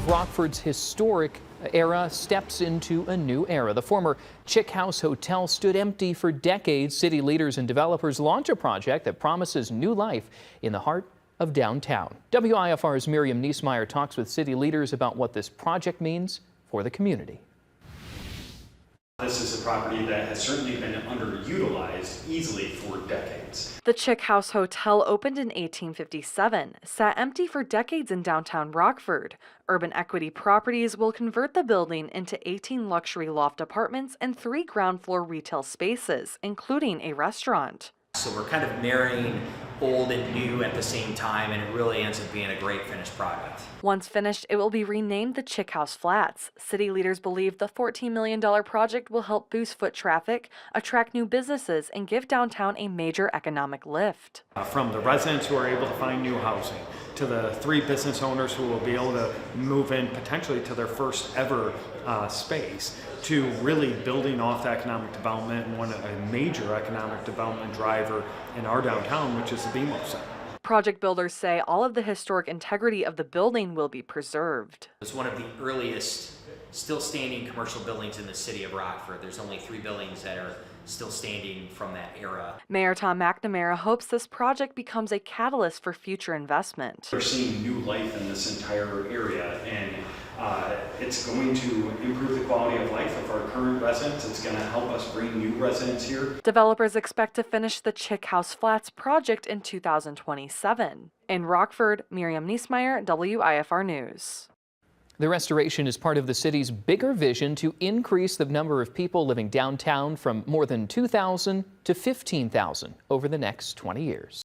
Rockford's historic era steps into a new era. The former Chick House Hotel stood empty for decades. City leaders and developers launch a project that promises new life in the heart of downtown. WIFR's Miriam Niesmeyer talks with city leaders about what this project means for the community. This is a property that has certainly been underutilized easily for decades. The Chick House Hotel opened in 1857, sat empty for decades in downtown Rockford. Urban Equity Properties will convert the building into 18 luxury loft apartments and 3 ground floor retail spaces, including a restaurant. So we're kind of marrying old and new at the same time, and it really ends up being a great finished product. Once finished, it will be renamed the Chick House Flats. City leaders believe the $14 million project will help boost foot traffic, attract new businesses, and give downtown a major economic lift. From the residents who are able to find new housing, to the 3 business owners who will be able to move in potentially to their first ever space, to really building off economic development and a major economic development driver in our downtown, which is the BMO Center. Project builders say all of the historic integrity of the building will be preserved. It's one of the earliest still standing commercial buildings in the city of Rockford. There's only 3 buildings that are still standing from that era. Mayor Tom McNamara hopes this project becomes a catalyst for future investment. We're seeing new life in this entire area, and it's going to improve the quality of life of our current residents. It's going to help us bring new residents here. Developers expect to finish the Chick House Flats project in 2027. In Rockford, Miriam Niesmeyer, WIFR News. The restoration is part of the city's bigger vision to increase the number of people living downtown from more than 2,000 to 15,000 over the next 20 years.